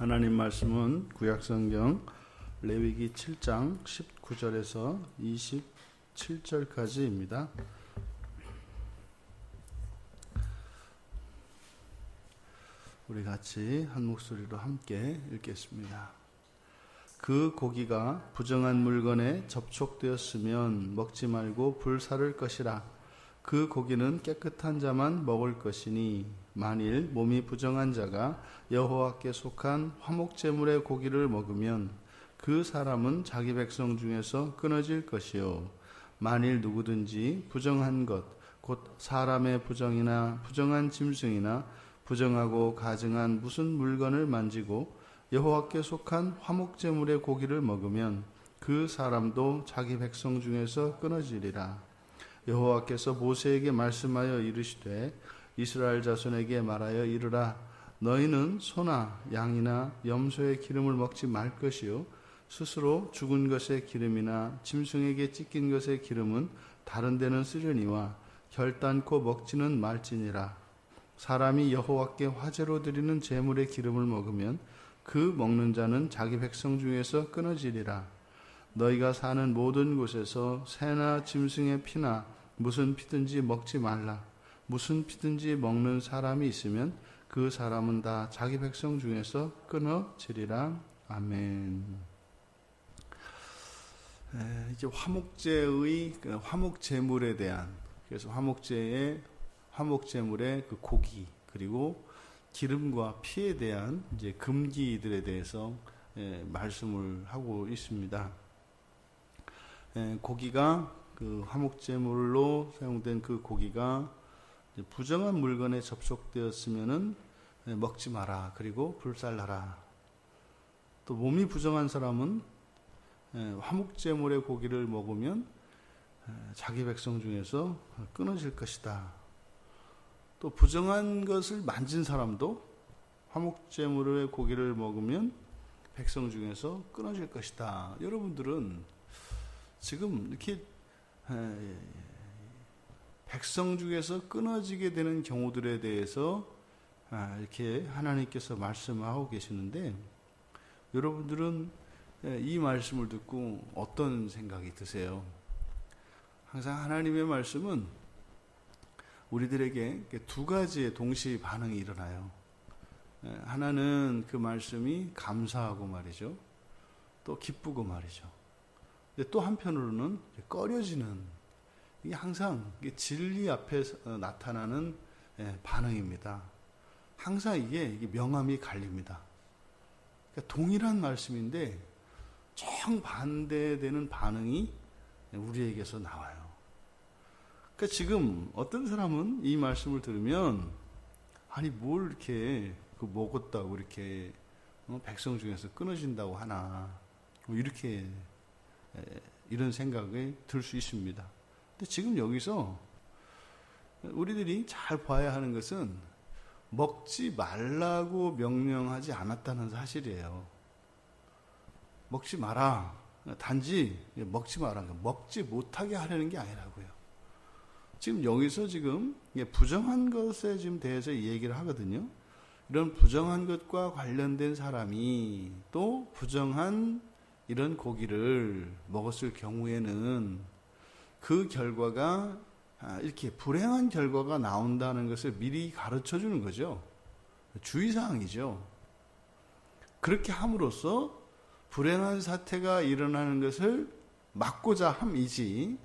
하나님 말씀은 구약성경 레위기 7장 19절에서 27절까지입니다. 우리 같이 한 목소리로 함께 읽겠습니다. 그 고기가 부정한 물건에 접촉되었으면 먹지 말고 불사를 것이라. 그 고기는 깨끗한 자만 먹을 것이니 만일 몸이 부정한 자가 여호와께 속한 화목제물의 고기를 먹으면 그 사람은 자기 백성 중에서 끊어질 것이요 만일 누구든지 부정한 것 곧 사람의 부정이나 부정한 짐승이나 부정하고 가증한 무슨 물건을 만지고 여호와께 속한 화목제물의 고기를 먹으면 그 사람도 자기 백성 중에서 끊어지리라. 여호와께서 모세에게 말씀하여 이르시되 이스라엘 자손에게 말하여 이르라. 너희는 소나 양이나 염소의 기름을 먹지 말 것이요 스스로 죽은 것의 기름이나 짐승에게 찢긴 것의 기름은 다른 데는 쓰려니와 결단코 먹지는 말지니라. 사람이 여호와께 화제로 드리는 제물의 기름을 먹으면 그 먹는 자는 자기 백성 중에서 끊어지리라. 너희가 사는 모든 곳에서 새나 짐승의 피나 무슨 피든지 먹지 말라. 무슨 피든지 먹는 사람이 있으면 그 사람은 다 자기 백성 중에서 끊어지리라. 아멘. 이제 화목제의 화목제물에 대한, 그래서 화목제물의 그 고기 그리고 기름과 피에 대한 이제 금기들에 대해서 말씀을 하고 있습니다. 고기가 그 화목제물로 사용된 그 고기가 부정한 물건에 접촉되었으면은 먹지 마라. 그리고 불살라라. 또 몸이 부정한 사람은 화목제물의 고기를 먹으면 자기 백성 중에서 끊어질 것이다. 또 부정한 것을 만진 사람도 화목제물의 고기를 먹으면 백성 중에서 끊어질 것이다. 여러분들은 지금 이렇게 백성 중에서 끊어지게 되는 경우들에 대해서 이렇게 하나님께서 말씀하고 계시는데, 여러분들은 이 말씀을 듣고 어떤 생각이 드세요? 항상 하나님의 말씀은 우리들에게 두 가지의 동시 반응이 일어나요. 하나는 그 말씀이 감사하고 말이죠. 또 기쁘고 말이죠. 또 한편으로는 꺼려지는, 이게 항상 진리 앞에 나타나는 반응입니다. 항상 이게 명암이 갈립니다. 그러니까 동일한 말씀인데 정반대되는 반응이 우리에게서 나와요. 그러니까 지금 어떤 사람은 이 말씀을 들으면 아니 뭘 이렇게 먹었다고 이렇게 백성 중에서 끊어진다고 하나, 이렇게 이런 생각이 들 수 있습니다. 근데 지금 여기서 우리들이 잘 봐야 하는 것은 먹지 말라고 명령하지 않았다는 사실이에요. 먹지 마라. 단지 먹지 마라. 먹지 못하게 하려는 게 아니라고요. 지금 여기서 지금 부정한 것에 지금 대해서 얘기를 하거든요. 이런 부정한 것과 관련된 사람이 또 부정한 이런 고기를 먹었을 경우에는 그 결과가 이렇게 불행한 결과가 나온다는 것을 미리 가르쳐 주는 거죠. 주의사항이죠. 그렇게 함으로써 불행한 사태가 일어나는 것을 막고자 함이지,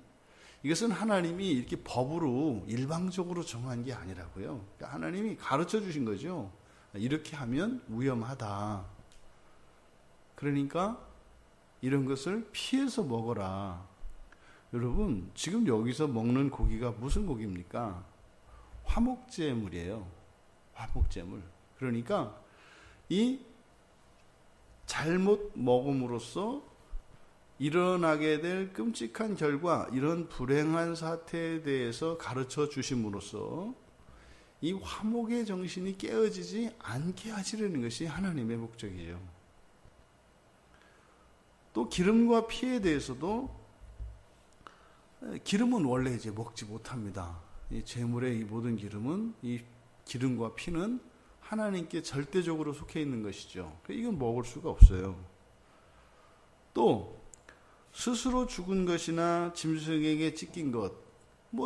이것은 하나님이 이렇게 법으로 일방적으로 정한 게 아니라고요. 그러니까 하나님이 가르쳐 주신 거죠. 이렇게 하면 위험하다. 그러니까 이런 것을 피해서 먹어라. 여러분, 지금 여기서 먹는 고기가 무슨 고기입니까? 화목제물이에요. 화목제물. 그러니까 이 잘못 먹음으로써 일어나게 될 끔찍한 결과, 이런 불행한 사태에 대해서 가르쳐 주심으로써 이 화목의 정신이 깨어지지 않게 하시려는 것이 하나님의 목적이에요. 또 기름과 피에 대해서도, 기름은 원래 이제 먹지 못합니다. 이 제물의 이 모든 기름은, 이 기름과 피는 하나님께 절대적으로 속해 있는 것이죠. 이건 먹을 수가 없어요. 또 스스로 죽은 것이나 짐승에게 찢긴 것,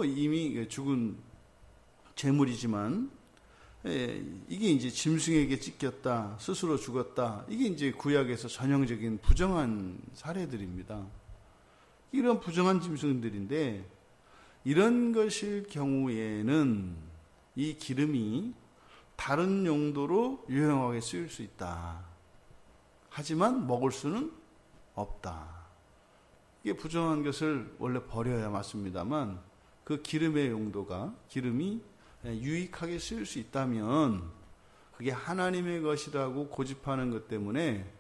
이미 죽은 재물이지만 이게 이제 짐승에게 찢겼다, 스스로 죽었다, 이게 이제 구약에서 전형적인 부정한 사례들입니다. 이런 부정한 짐승들인데, 이런 것일 경우에는 이 기름이 다른 용도로 유용하게 쓰일 수 있다. 하지만 먹을 수는 없다. 이게 부정한 것을 원래 버려야 맞습니다만, 그 기름의 용도가, 기름이 유익하게 쓰일 수 있다면 그게 하나님의 것이라고 고집하는 것 때문에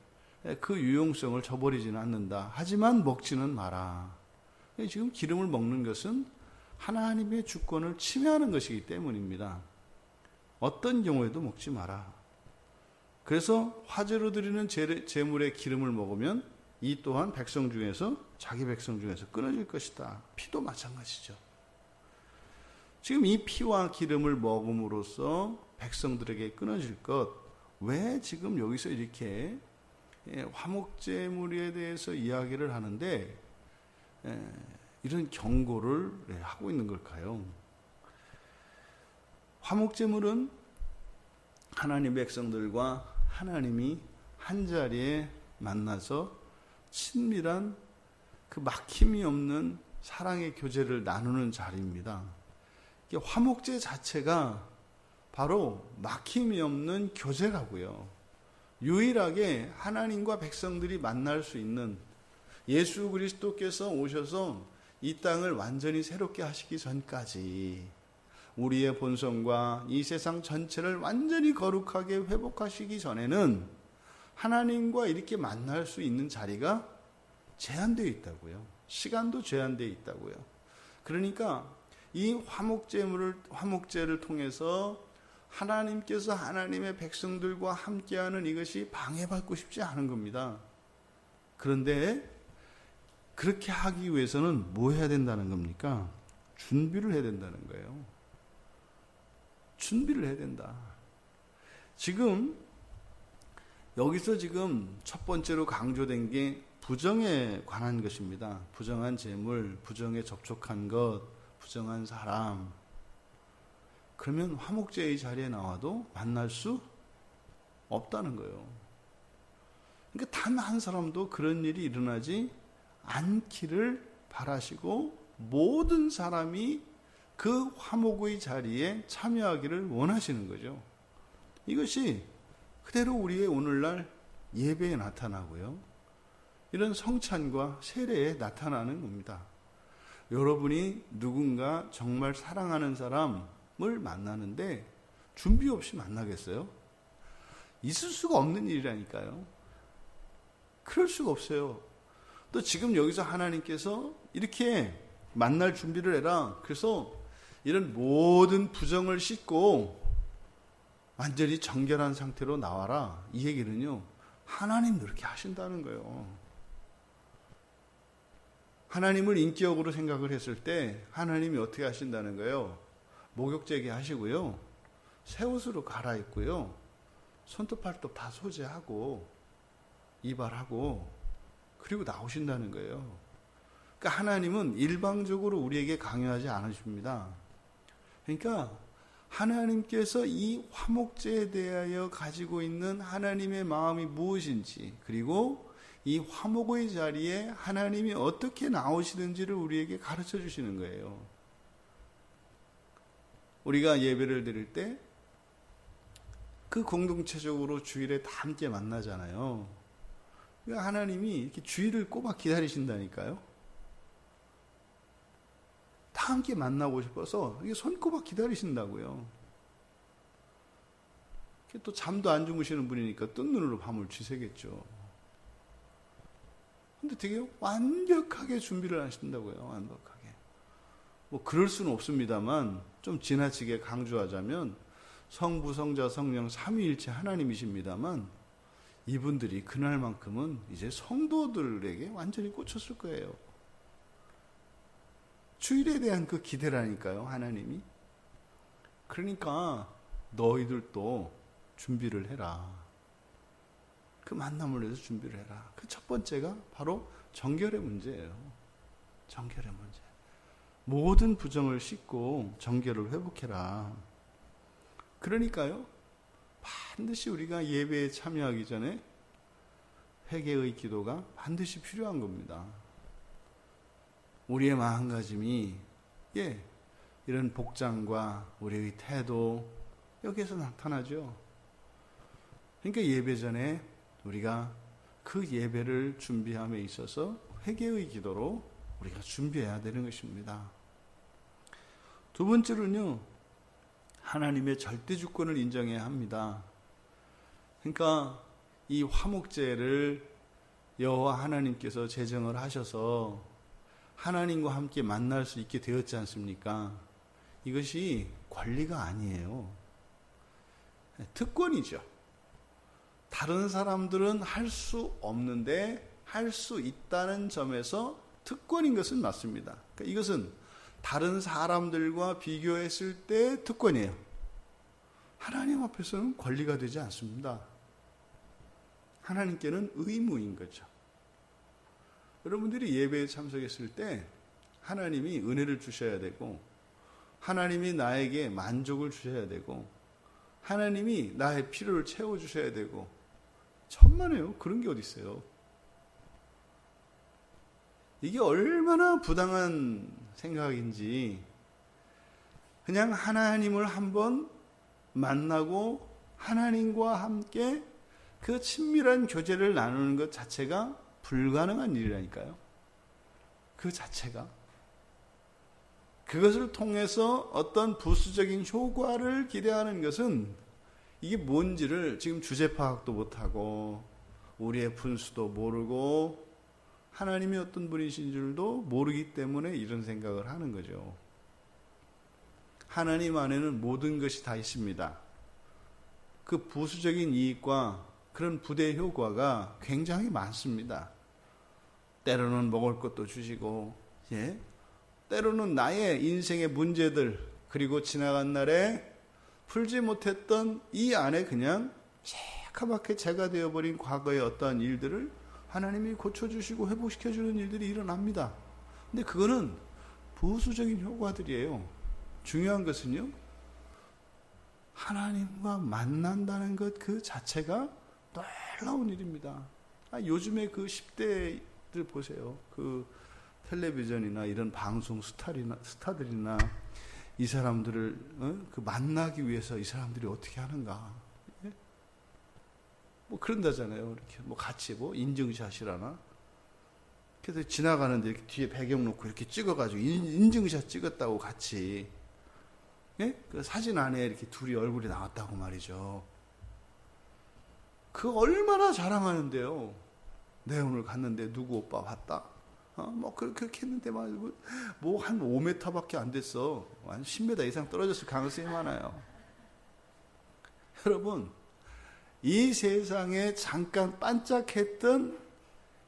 그 유용성을 저버리지는 않는다. 하지만 먹지는 마라. 지금 기름을 먹는 것은 하나님의 주권을 침해하는 것이기 때문입니다. 어떤 경우에도 먹지 마라. 그래서 화제로 드리는 제물의 기름을 먹으면 이 또한 백성 중에서, 자기 백성 중에서 끊어질 것이다. 피도 마찬가지죠. 지금 이 피와 기름을 먹음으로써 백성들에게 끊어질 것, 왜 지금 여기서 이렇게 화목제물에 대해서 이야기를 하는데 이런 경고를 하고 있는 걸까요? 화목제물은 하나님 백성들과 하나님이 한자리에 만나서 친밀한 그 막힘이 없는 사랑의 교제를 나누는 자리입니다. 화목제 자체가 바로 막힘이 없는 교제라고요. 유일하게 하나님과 백성들이 만날 수 있는, 예수 그리스도께서 오셔서 이 땅을 완전히 새롭게 하시기 전까지 우리의 본성과 이 세상 전체를 완전히 거룩하게 회복하시기 전에는 하나님과 이렇게 만날 수 있는 자리가 제한되어 있다고요. 시간도 제한되어 있다고요. 그러니까 이 화목제를 통해서 하나님께서 하나님의 백성들과 함께하는 이것이 방해받고 싶지 않은 겁니다. 그런데 그렇게 하기 위해서는 뭐 해야 된다는 겁니까? 준비를 해야 된다는 거예요. 준비를 해야 된다. 지금 여기서 지금 첫 번째로 강조된 게 부정에 관한 것입니다. 부정한 재물, 부정에 접촉한 것, 부정한 사람. 그러면 화목제의 자리에 나와도 만날 수 없다는 거예요. 그러니까 단 한 사람도 그런 일이 일어나지 않기를 바라시고 모든 사람이 그 화목의 자리에 참여하기를 원하시는 거죠. 이것이 그대로 우리의 오늘날 예배에 나타나고요. 이런 성찬과 세례에 나타나는 겁니다. 여러분이 누군가 정말 사랑하는 사람을 만나는데 준비 없이 만나겠어요? 있을 수가 없는 일이라니까요. 그럴 수가 없어요. 또 지금 여기서 하나님께서 이렇게 만날 준비를 해라. 그래서 이런 모든 부정을 씻고 완전히 정결한 상태로 나와라. 이 얘기는요, 하나님도 그렇게 하신다는 거예요. 하나님을 인격으로 생각을 했을 때 하나님이 어떻게 하신다는 거예요? 목욕제게 하시고요, 새 옷으로 갈아입고요, 손톱 발톱 다 소재하고 이발하고 그리고 나오신다는 거예요. 그러니까 하나님은 일방적으로 우리에게 강요하지 않으십니다. 그러니까 하나님께서 이 화목제에 대하여 가지고 있는 하나님의 마음이 무엇인지, 그리고 이 화목의 자리에 하나님이 어떻게 나오시는지를 우리에게 가르쳐 주시는 거예요. 우리가 예배를 드릴 때 그 공동체적으로 주일에 다 함께 만나잖아요. 그러니까 하나님이 이렇게 주일을 꼬박 기다리신다니까요. 다 함께 만나고 싶어서 이게 손꼽아 기다리신다고요. 또 잠도 안 주무시는 분이니까 뜬 눈으로 밤을 지새겠죠. 근데 되게 완벽하게 준비를 하신다고요. 완벽하게. 뭐 그럴 수는 없습니다만 좀 지나치게 강조하자면 성부, 성자, 성령 삼위일체 하나님이십니다만 이분들이 그날만큼은 이제 성도들에게 완전히 꽂혔을 거예요. 주일에 대한 그 기대라니까요, 하나님이. 그러니까 너희들도 준비를 해라. 그 만남을 위해서 준비를 해라. 그 첫 번째가 바로 정결의 문제예요. 정결의 문제. 모든 부정을 씻고 정결을 회복해라. 그러니까요, 반드시 우리가 예배에 참여하기 전에 회개의 기도가 반드시 필요한 겁니다. 우리의 마음가짐이 이런 복장과 우리의 태도 여기에서 나타나죠. 그러니까 예배 전에 우리가 그 예배를 준비함에 있어서 회개의 기도로 우리가 준비해야 되는 것입니다. 두 번째로는요, 하나님의 절대 주권을 인정해야 합니다. 그러니까 이 화목제를 여호와 하나님께서 제정을 하셔서 하나님과 함께 만날 수 있게 되었지 않습니까? 이것이 권리가 아니에요. 특권이죠. 다른 사람들은 할 수 없는데 할 수 있다는 점에서 특권인 것은 맞습니다. 그러니까 이것은 다른 사람들과 비교했을 때 특권이에요. 하나님 앞에서는 권리가 되지 않습니다. 하나님께는 의무인 거죠. 여러분들이 예배에 참석했을 때 하나님이 은혜를 주셔야 되고, 하나님이 나에게 만족을 주셔야 되고, 하나님이 나의 필요를 채워주셔야 되고, 천만에요. 그런 게 어디 있어요. 이게 얼마나 부당한 생각인지, 그냥 하나님을 한번 만나고 하나님과 함께 그 친밀한 교제를 나누는 것 자체가 불가능한 일이라니까요. 그 자체가. 그것을 통해서 어떤 부수적인 효과를 기대하는 것은 이게 뭔지를 지금 주제 파악도 못하고 우리의 분수도 모르고 하나님이 어떤 분이신 줄도 모르기 때문에 이런 생각을 하는 거죠. 하나님 안에는 모든 것이 다 있습니다. 그 부수적인 이익과 그런 부대 효과가 굉장히 많습니다. 때로는 먹을 것도 주시고, 때로는 나의 인생의 문제들, 그리고 지나간 날에 풀지 못했던 이 안에 그냥 새카맣게 재가 되어버린 과거의 어떠한 일들을 하나님이 고쳐주시고 회복시켜주는 일들이 일어납니다. 근데 그거는 부수적인 효과들이에요. 중요한 것은요, 하나님과 만난다는 것 그 자체가 놀라운 일입니다. 요즘에 그 10대들 보세요. 그 텔레비전이나 이런 방송 스타들이나 이 사람들을 그 만나기 위해서 이 사람들이 어떻게 하는가? 뭐 그런다잖아요. 이렇게 뭐 같이 뭐 인증샷이라나. 그래서 지나가는데 이렇게 뒤에 배경 놓고 이렇게 찍어가지고 인증샷 찍었다고 같이. 그 사진 안에 이렇게 둘이 얼굴이 나왔다고 말이죠. 그거 얼마나 자랑하는데요. 내 오늘 갔는데 누구 오빠 봤다? 뭐 그렇게 했는데 뭐 한 5m밖에 안 됐어. 한 10m 이상 떨어졌을 가능성이 많아요. 여러분, 이 세상에 잠깐 반짝했던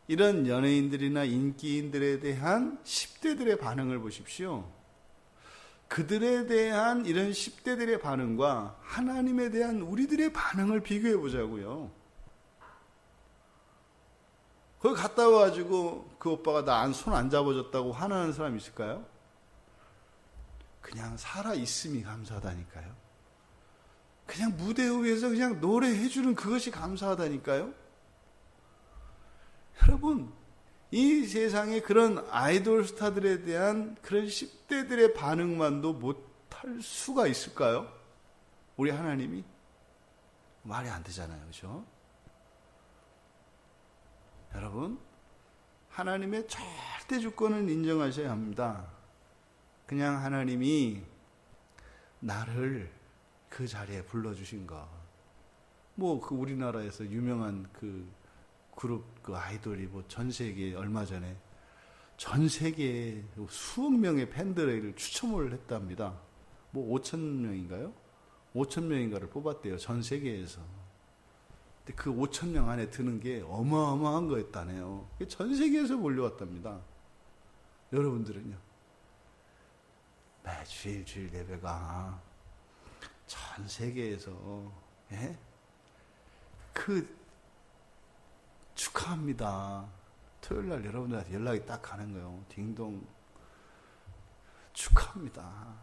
이런 연예인들이나 인기인들에 대한 10대들의 반응을 보십시오. 그들에 대한 이런 10대들의 반응과 하나님에 대한 우리들의 반응을 비교해 보자고요. 거기 갔다 와가지고 그 오빠가 나 손 안 잡아줬다고 화나는 사람 있을까요? 그냥 살아있음이 감사하다니까요. 그냥 무대 위에서 그냥 노래해주는 그것이 감사하다니까요. 여러분, 이 세상에 그런 아이돌 스타들에 대한 그런 10대들의 반응만도 못할 수가 있을까요? 우리 하나님이? 말이 안 되잖아요. 그렇죠? 여러분, 하나님의 절대 주권을 인정하셔야 합니다. 그냥 하나님이 나를 그 자리에 불러주신 것. 뭐 그 우리나라에서 유명한 그 그룹 그 아이돌이 뭐 전 세계에 얼마 전에 전 세계에 수억 명의 팬들을 추첨을 했답니다. 뭐 5천 명인가요? 5천 명인가를 뽑았대요. 전 세계에서. 근데 그 5천 명 안에 드는 게 어마어마한 거였다네요. 전 세계에서 몰려왔답니다. 여러분들은요? 매주일 주일 예배가 전 세계에서 축하합니다. 토요일날 여러분들한테 연락이 딱 가는 거예요. 딩동. 축하합니다.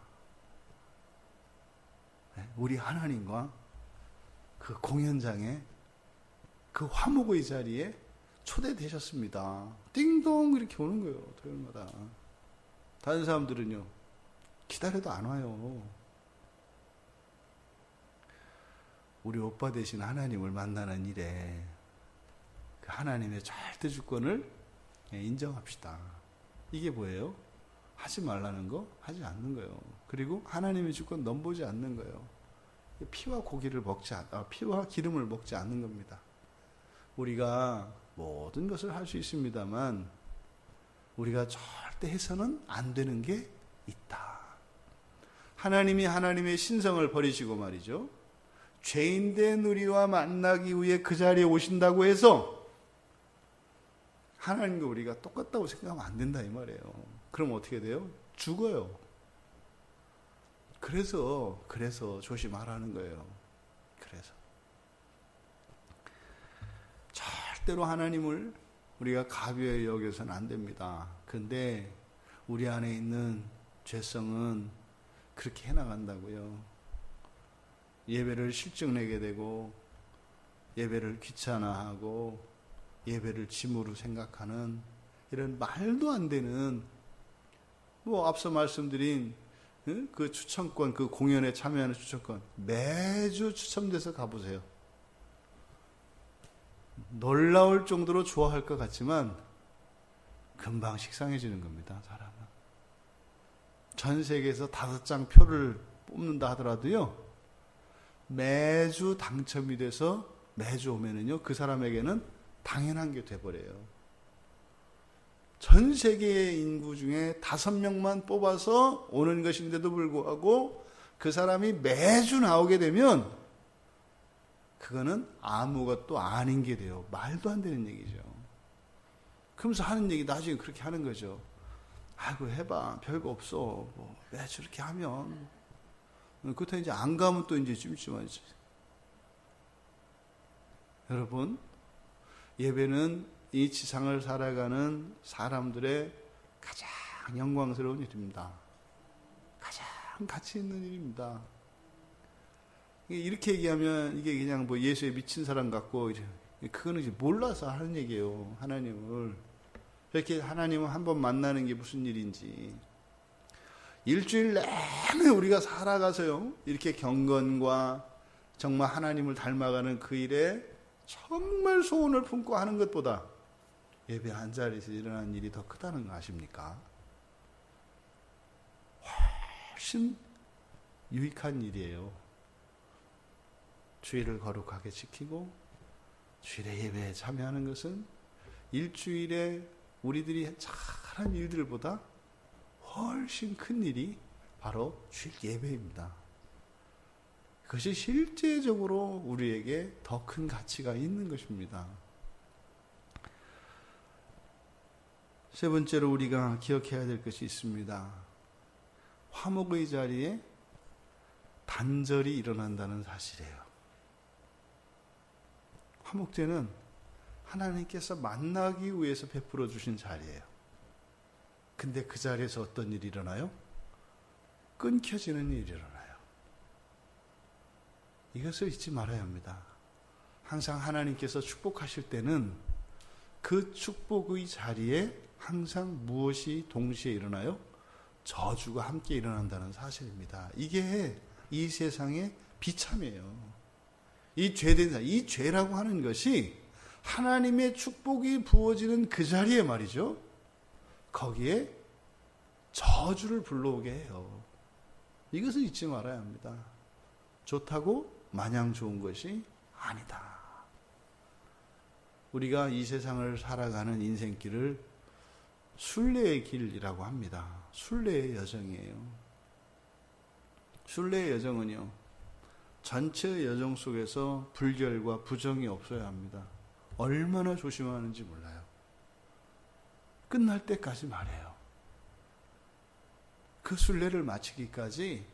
우리 하나님과 그 공연장에 그 화목의 자리에 초대되셨습니다. 띵동 이렇게 오는 거예요. 토요일마다. 다른 사람들은요, 기다려도 안 와요. 우리 오빠 대신 하나님을 만나는 일에 그 하나님의 절대 주권을 인정합시다. 이게 뭐예요? 하지 말라는 거? 하지 않는 거예요. 그리고 하나님의 주권 넘보지 않는 거예요. 피와 피와 기름을 먹지 않는 겁니다. 우리가 모든 것을 할 수 있습니다만 우리가 절대 해서는 안 되는 게 있다. 하나님이 하나님의 신성을 버리시고 말이죠. 죄인된 우리와 만나기 위해 그 자리에 오신다고 해서 하나님과 우리가 똑같다고 생각하면 안 된다 이 말이에요. 그럼 어떻게 돼요? 죽어요. 그래서 조심하라는 거예요. 그래서 절대로 하나님을 우리가 가벼이 여겨서는 안 됩니다. 근데 우리 안에 있는 죄성은 그렇게 해나간다고요. 예배를 실증내게 되고 예배를 귀찮아하고 예배를 짐으로 생각하는 이런 말도 안 되는 앞서 말씀드린 그 추첨권, 그 공연에 참여하는 추첨권 매주 추첨돼서 가보세요. 놀라울 정도로 좋아할 것 같지만 금방 식상해지는 겁니다. 사람은. 전 세계에서 5장 표를 뽑는다 하더라도요, 매주 당첨이 돼서 매주 오면은요, 그 사람에게는 당연한 게 돼버려요. 전 세계의 인구 중에 5명만 뽑아서 오는 것인데도 불구하고 그 사람이 매주 나오게 되면 그거는 아무것도 아닌 게 돼요. 말도 안 되는 얘기죠. 그러면서 하는 얘기 나중에 그렇게 하는 거죠. 아이고 해봐 별거 없어. 매주 이렇게 하면 그렇다 이제 안 가면 또 이제 찜찜하지. 여러분, 예배는 이 지상을 살아가는 사람들의 가장 영광스러운 일입니다. 가장 가치 있는 일입니다. 이렇게 얘기하면 이게 그냥 예수에 미친 사람 같고, 그거는 이제 몰라서 하는 얘기예요. 하나님을. 이렇게 하나님을 한번 만나는 게 무슨 일인지. 일주일 내내 우리가 살아가서요, 이렇게 경건과 정말 하나님을 닮아가는 그 일에 정말 소원을 품고 하는 것보다 예배 한 자리에서 일어나는 일이 더 크다는 거 아십니까? 훨씬 유익한 일이에요. 주일을 거룩하게 지키고 주일의 예배에 참여하는 것은 일주일에 우리들이 잘한 일들보다 훨씬 큰 일이 바로 주일 예배입니다. 그것이 실제적으로 우리에게 더 큰 가치가 있는 것입니다. 세 번째로 우리가 기억해야 될 것이 있습니다. 화목의 자리에 단절이 일어난다는 사실이에요. 화목제는 하나님께서 만나기 위해서 베풀어 주신 자리예요. 근데 그 자리에서 어떤 일이 일어나요? 끊겨지는 일이 일어나요. 이것을 잊지 말아야 합니다. 항상 하나님께서 축복하실 때는 그 축복의 자리에 항상 무엇이 동시에 일어나요? 저주가 함께 일어난다는 사실입니다. 이게 이 세상의 비참이에요. 이 죄된 사람, 이 죄라고 하는 것이 하나님의 축복이 부어지는 그 자리에 말이죠. 거기에 저주를 불러오게 해요. 이것을 잊지 말아야 합니다. 좋다고 마냥 좋은 것이 아니다. 우리가 이 세상을 살아가는 인생길을 순례의 길이라고 합니다. 순례의 여정이에요. 순례의 여정은요, 전체 여정 속에서 불결과 부정이 없어야 합니다. 얼마나 조심하는지 몰라요. 끝날 때까지 말해요. 그 순례를 마치기까지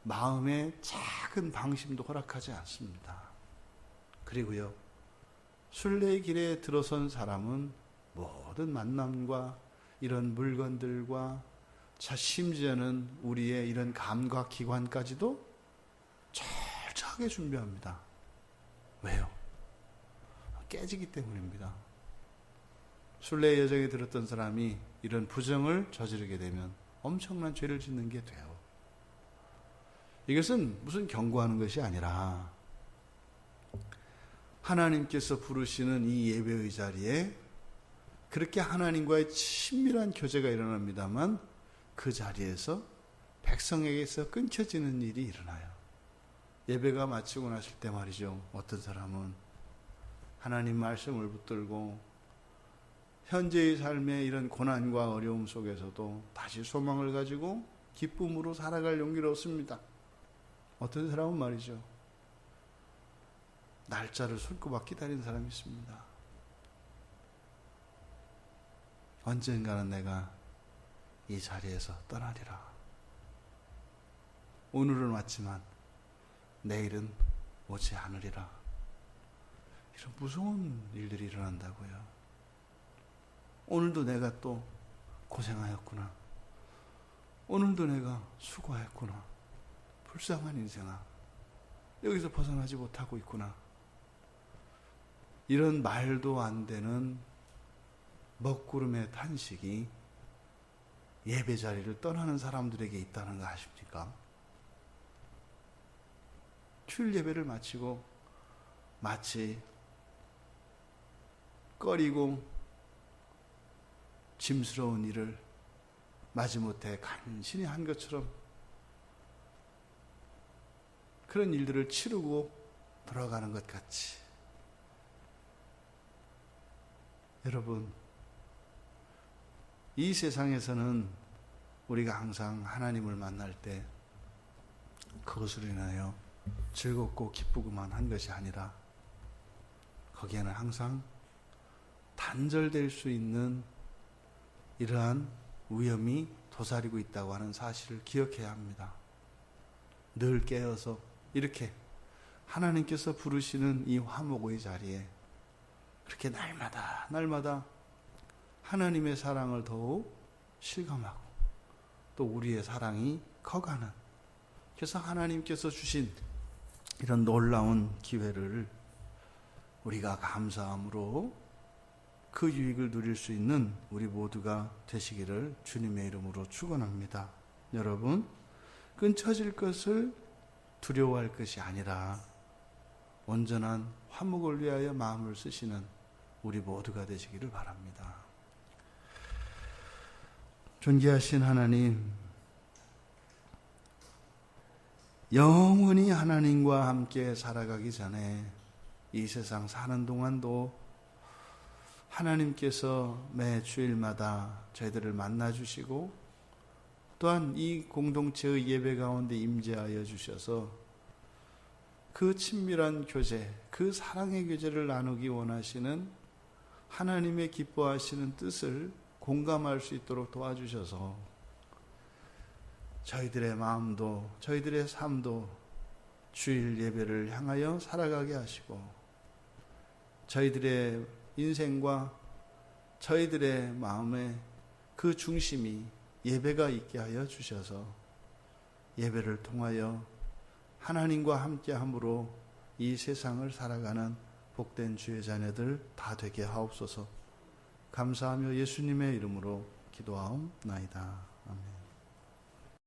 마음의 작은 방심도 허락하지 않습니다. 그리고요, 순례의 길에 들어선 사람은 모든 만남과 이런 물건들과 심지어는 우리의 이런 감각 기관까지도 철저하게 준비합니다. 왜요? 깨지기 때문입니다. 순례의 여정에 들었던 사람이 이런 부정을 저지르게 되면 엄청난 죄를 짓는 게 돼요. 이것은 무슨 경고하는 것이 아니라 하나님께서 부르시는 이 예배의 자리에 그렇게 하나님과의 친밀한 교제가 일어납니다만 그 자리에서 백성에게서 끊겨지는 일이 일어나요. 예배가 마치고 나실 때 말이죠. 어떤 사람은 하나님 말씀을 붙들고 현재의 삶의 이런 고난과 어려움 속에서도 다시 소망을 가지고 기쁨으로 살아갈 용기를 얻습니다. 어떤 사람은 말이죠. 날짜를 손꼽아 기다리는 사람이 있습니다. 언젠가는 내가 이 자리에서 떠나리라. 오늘은 왔지만 내일은 오지 않으리라. 이런 무서운 일들이 일어난다고요. 오늘도 내가 또 고생하였구나. 오늘도 내가 수고하였구나. 불쌍한 인생아. 여기서 벗어나지 못하고 있구나. 이런 말도 안 되는 먹구름의 탄식이 예배 자리를 떠나는 사람들에게 있다는 거 아십니까? 주일 예배를 마치고 마치 꺼리고 짐스러운 일을 마지못해 간신히 한 것처럼 그런 일들을 치르고 돌아가는 것 같이. 여러분, 이 세상에서는 우리가 항상 하나님을 만날 때 그것으로 인하여 즐겁고 기쁘고만 한 것이 아니라 거기에는 항상 단절될 수 있는 이러한 위험이 도사리고 있다고 하는 사실을 기억해야 합니다. 늘 깨어서 이렇게 하나님께서 부르시는 이 화목의 자리에 그렇게 날마다 하나님의 사랑을 더욱 실감하고 또 우리의 사랑이 커가는, 그래서 하나님께서 주신 이런 놀라운 기회를 우리가 감사함으로 그 유익을 누릴 수 있는 우리 모두가 되시기를 주님의 이름으로 축원합니다. 여러분, 끊쳐질 것을 두려워할 것이 아니라 온전한 화목을 위하여 마음을 쓰시는 우리 모두가 되시기를 바랍니다. 존귀하신 하나님, 영원히 하나님과 함께 살아가기 전에 이 세상 사는 동안도 하나님께서 매 주일마다 저희들을 만나주시고 또한 이 공동체의 예배 가운데 임재하여 주셔서 그 친밀한 교제, 그 사랑의 교제를 나누기 원하시는 하나님의 기뻐하시는 뜻을 공감할 수 있도록 도와주셔서 저희들의 마음도 저희들의 삶도 주일 예배를 향하여 살아가게 하시고 저희들의 인생과 저희들의 마음의 그 중심이 예배가 있게 하여 주셔서 예배를 통하여 하나님과 함께함으로 이 세상을 살아가는 복된 주의 자녀들 다 되게 하옵소서. 감사하며 예수님의 이름으로 기도하옵나이다. 아멘.